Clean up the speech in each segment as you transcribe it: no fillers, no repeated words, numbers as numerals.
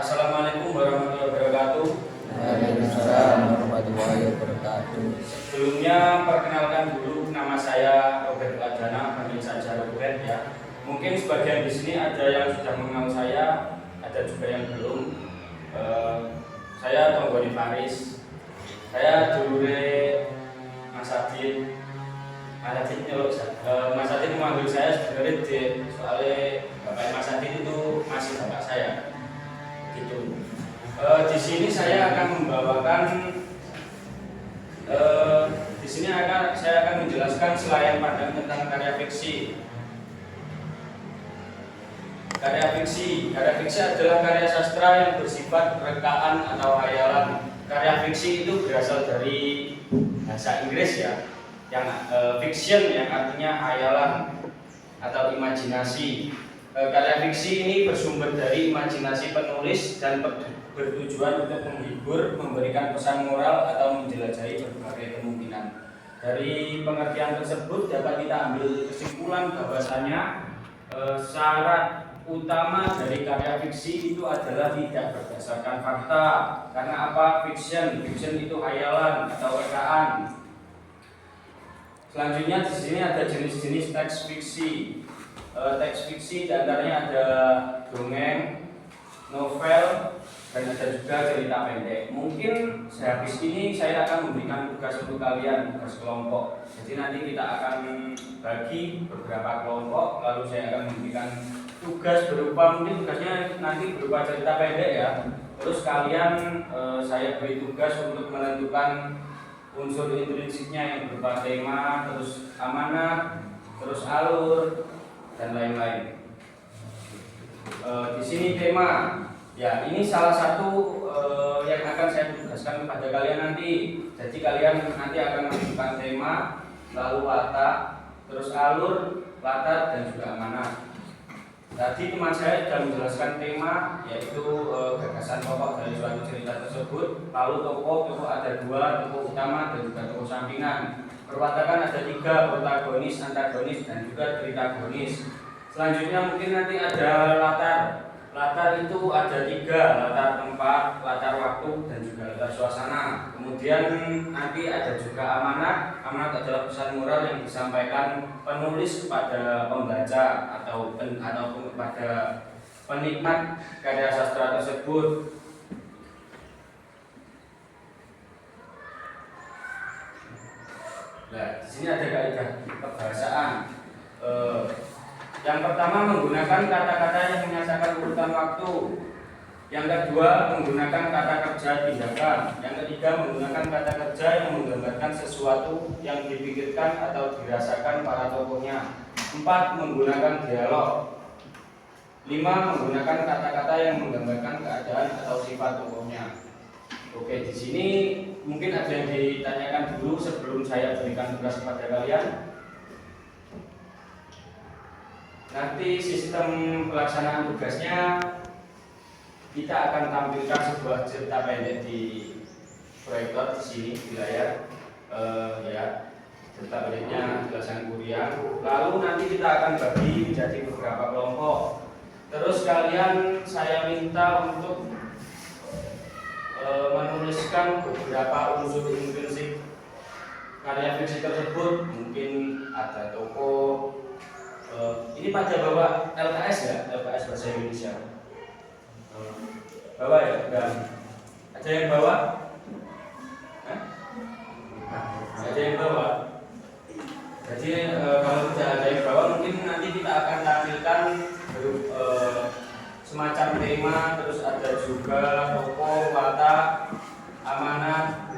Assalamualaikum warahmatullahi wabarakatuh. Waalaikumsalam warahmatullahi wabarakatuh. Sebelumnya perkenalkan dulu, nama saya Robert Adana, panggil saja Robert ya. Mungkin sebagian di sini ada yang sudah mengenal saya, ada juga yang belum. Saya Tonggoni Faris. Saya dulure Mas Adit. Mas Adit memanggil saya sebenarnya soalnya Bapak Mas Adit itu masih bapak saya. Gitu. Di sini saya akan membawakan saya akan menjelaskan selain pandang tentang karya fiksi. Karya fiksi adalah karya sastra yang bersifat rekaan atau hayalan. Karya fiksi itu berasal dari bahasa Inggris ya, yang fiction yang artinya hayalan atau imajinasi. Karya fiksi ini bersumber dari imajinasi penulis dan bertujuan untuk menghibur, memberikan pesan moral atau menjelajahi berbagai kemungkinan. Dari pengertian tersebut dapat kita ambil kesimpulan bahwasanya syarat utama dari karya fiksi itu adalah tidak berdasarkan fakta. Karena apa? Fiction itu hayalan atau rekaan. Selanjutnya di sini ada jenis-jenis teks fiksi. Teks fiksi diantaranya ada dongeng, novel, dan ada juga cerita pendek. Mungkin sehabis ini saya akan memberikan tugas untuk kalian, tugas kelompok. Jadi nanti kita akan bagi beberapa kelompok, lalu saya akan memberikan tugas berupa, mungkin tugasnya nanti berupa cerita pendek ya. Terus kalian saya beri tugas untuk menentukan unsur intrinsiknya yang berupa tema, terus amanah, terus alur, dan lain-lain. Di sini tema, ya ini salah satu yang akan saya tugaskan kepada kalian nanti. Jadi kalian nanti akan menentukan tema, lalu watak, terus alur, latar, dan juga amanah. Tadi teman saya sudah menjelaskan tema, yaitu gagasan pokok dari suatu cerita tersebut. Lalu tokoh ada dua, tokoh utama dan juga tokoh sampingan. Perwatakan ada tiga, protagonis, antagonis, dan juga tritagonis. Selanjutnya mungkin nanti ada latar. Latar itu ada tiga, latar tempat, latar waktu, dan juga latar suasana. Kemudian nanti ada juga amanat. Amanat adalah pesan moral yang disampaikan penulis kepada pembaca atau kepada penikmat karya sastra tersebut. Nah, di sini ada kaidah kebahasaan. Yang pertama menggunakan kata-kata yang menyatakan urutan waktu. Yang kedua menggunakan kata kerja tindakan. Yang ketiga menggunakan kata kerja yang menggambarkan sesuatu yang dipikirkan atau dirasakan para tokohnya. 4. Menggunakan dialog. 5. Menggunakan kata-kata yang menggambarkan keadaan atau sifat tokohnya. Oke, di sini mungkin ada yang ditanyakan dulu sebelum saya berikan tugas kepada kalian. Nanti sistem pelaksanaan tugasnya kita akan tampilkan sebuah cerita pendek di proyektor di sini di layar, ya cerita pendeknya jelasan kuliah. Lalu nanti kita akan bagi menjadi beberapa kelompok. Terus kalian saya minta untuk menuliskan beberapa unsur intrinsik karya fiksi tersebut. Mungkin ada tokoh. Ini pada bawa LKS ya, LKS bahasa Indonesia. Bawa ya, enggak. Ada yang bawa? Ada yang bawa? Jadi kalau tidak ada yang bawa, mungkin nanti kita akan tampilkan semacam tema, terus ada juga tokoh, watak, amanah,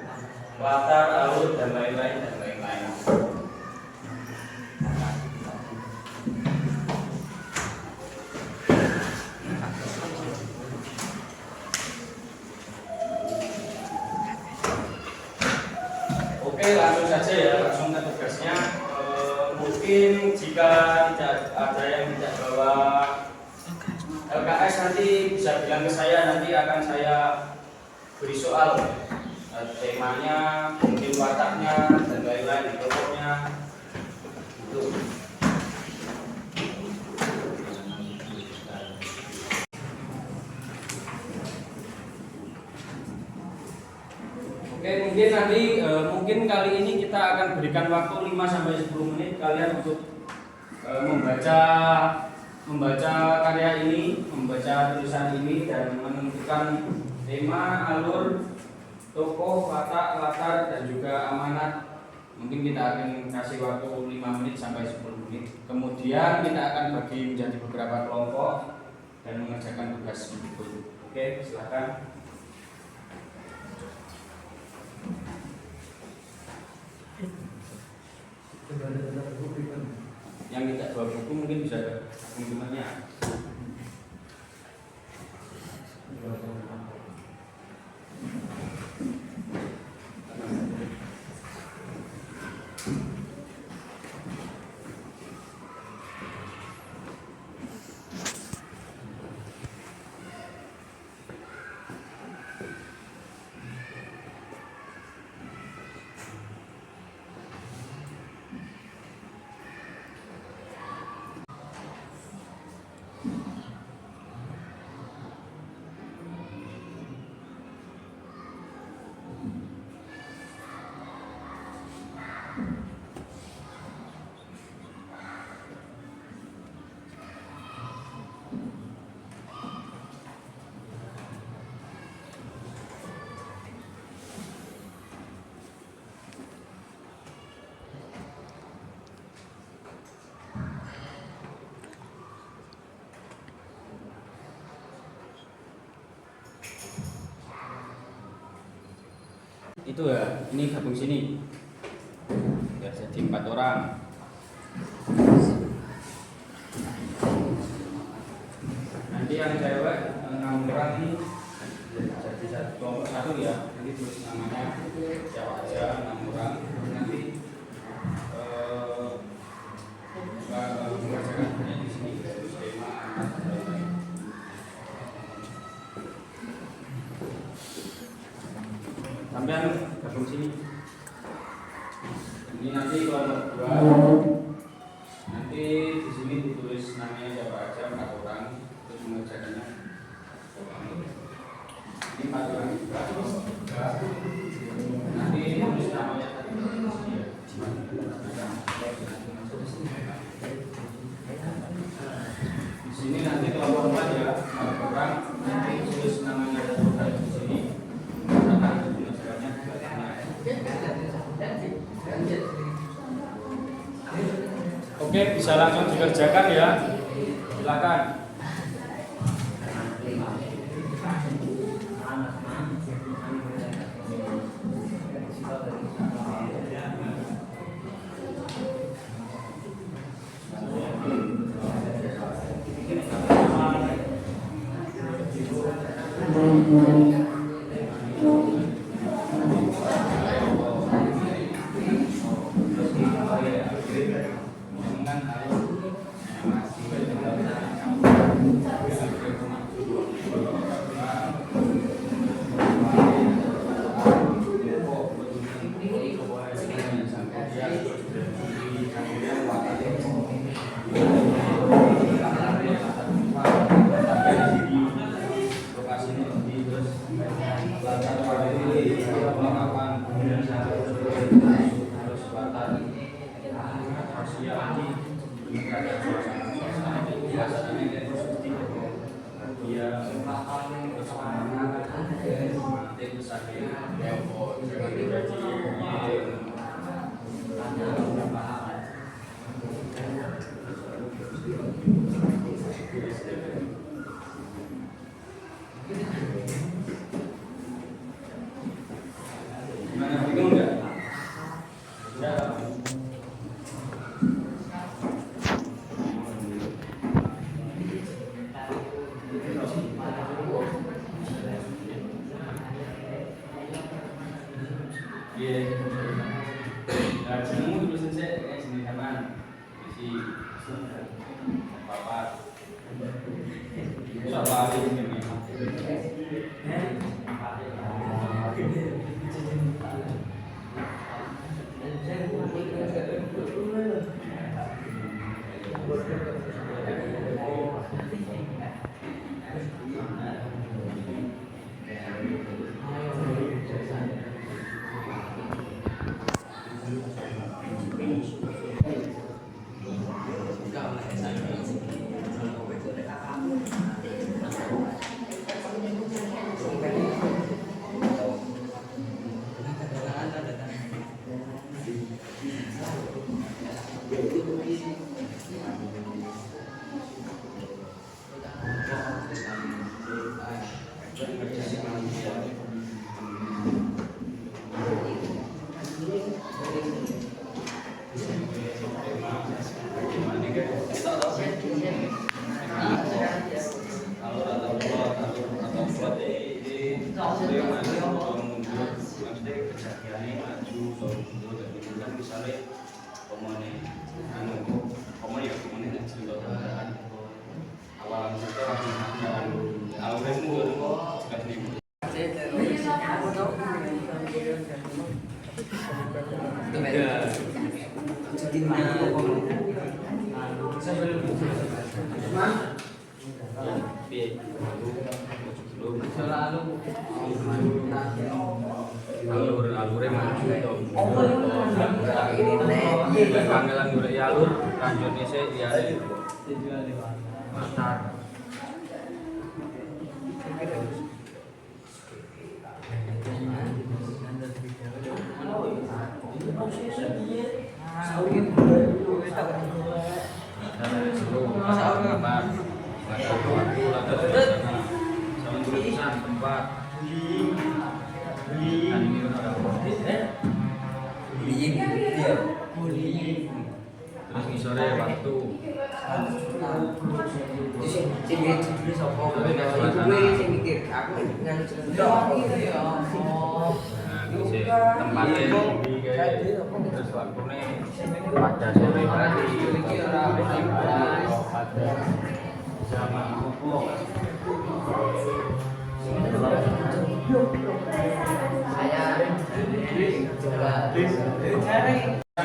latar, alur, dan lain-lain dan lain-lain. Oke, langsung saja ya, langsung ke tugasnya. Mungkin jika tidak ada yang tidak bawa LKS nanti bisa bilang ke saya, nanti akan saya beri soal. Temanya, mungkin wataknya, dan lain-lain, tokohnya. Itu. Oke, mungkin nanti mungkin kali ini kita akan berikan waktu 5 sampai 10 menit kalian untuk membaca karya ini, membaca tulisan ini dan menentukan tema, alur, tokoh, watak, latar dan juga amanat. Mungkin kita akan kasih waktu 5 menit sampai 10 menit. Kemudian kita akan bagi menjadi beberapa kelompok dan mengerjakan tugas berikut. Oke, silakan. Yang tidak bawa buku mungkin bisa penggunaannya. Itu ya, ini gabung sini ya, jadi 4 orang. Nanti yang cewek 6 orang ini jadi satu kelompok satu ya, nanti tulis namanya siapa aja 6 orang. Nanti mengerjakan di sini tema sampai gabung sini. Ini nanti kelompok 2. Nanti di sini ditulis namanya siapa aja 4 orang, terus mengerjakannya. Ini 4 orang juga. Nanti tulis namanya tadi. Di sini nanti kelompok 4 ya, 4 orang. Nanti tulis namanya di sini. Oke, bisa langsung dikerjakan ya. Silakan. maksudnya mana kalau mundur maksudnya kejadiannya maju kalau mundur dan kemudian misalnya komune anu komune ya komune ngaji kalau kan awal itu alurnya mundur juga nih alurnya maju panggilan gue alur lanjutnya sih ya master tempat terus ngisore waktu tempatnya terus waktunya pada sore hari sama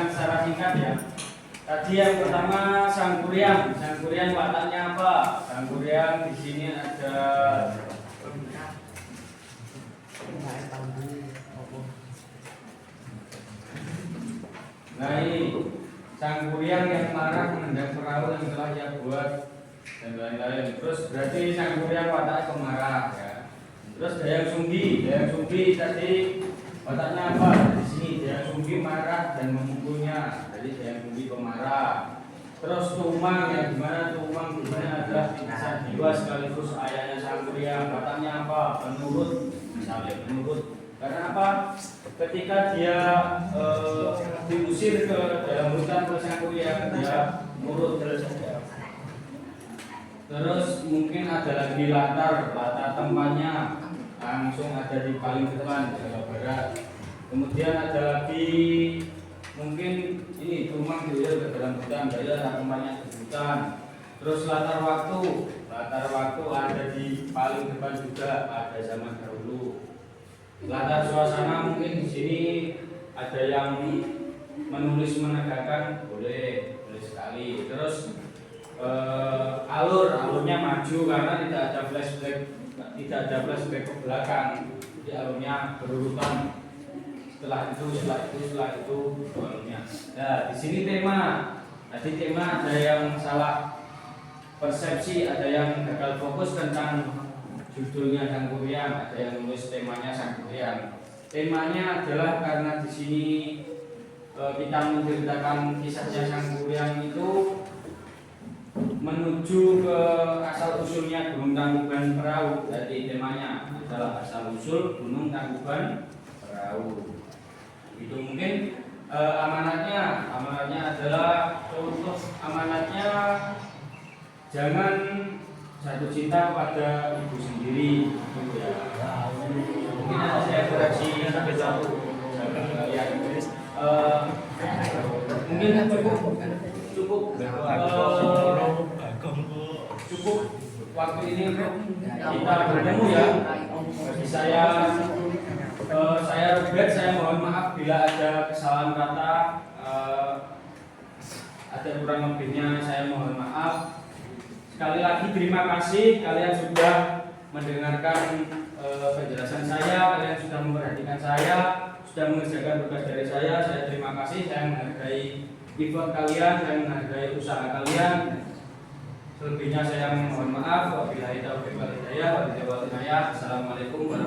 secara singkat ya. Tadi yang pertama Sangkuriang wataknya apa? Sangkuriang di sini ada nah ini Sangkuriang yang marah menendang perahu yang telah ia buat dan lain-lain. Terus berarti Sangkuriang wataknya pemarah ya. Terus Dayang Sumbi tadi wataknya apa? Di sini Dayang Sumbi marah dan memukulnya. Jadi Dayang Sumbi pemarah. Terus Tumang yang dimana Tumang adalah insan jiwa sekaligus ayahnya Sangkuriang. Wataknya apa? Penurut, misalnya penurut. Karena apa? Ketika dia diusir ke dalam hutan oleh Sangkuriang, dia nurut terus. Terus mungkin ada lagi latar tempatnya langsung ada di paling depan Jawa Barat. Kemudian ada lagi mungkin ini Tumang diusir ke dalam hutan, dia tempatnya di hutan. Terus latar waktu ada di paling depan juga, ada zaman dahulu. Latar suasana mungkin di sini ada yang menulis menegakkan, boleh sekali. Terus alurnya maju karena tidak ada flashback ke belakang, jadi alurnya berurutan. Setelah itu alurnya. Nah di sini tema ada yang salah persepsi, ada yang gagal fokus tentang judulnya Sangkuriang, ada yang nulis temanya Sangkuriang. Temanya adalah karena di sini kita menceritakan kisahnya Sangkuriang itu menuju ke asal usulnya Gunung Tangkuban Perahu. Jadi temanya adalah asal usul Gunung Tangkuban Perahu. Itu mungkin amanatnya adalah untuk amanatnya jangan jatuh cinta pada ibu sendiri, gitu ya. Mungkin ada saya koreksi sampai satu. Mungkin cukup waktu ini untuk kita bertemu ya. Bagi saya Robert, saya mohon maaf bila ada kesalahan kata, ada kurang lebihnya saya mohon maaf. Sekali lagi terima kasih kalian sudah mendengarkan penjelasan saya, kalian sudah memperhatikan saya, sudah mengerjakan tugas dari saya terima kasih, saya menghargai effort kalian, saya menghargai usaha kalian. Selebihnya saya mohon maaf. Wabillahi taufiq wal hidayah. Assalamualaikum warahmatullahi wabarakatuh.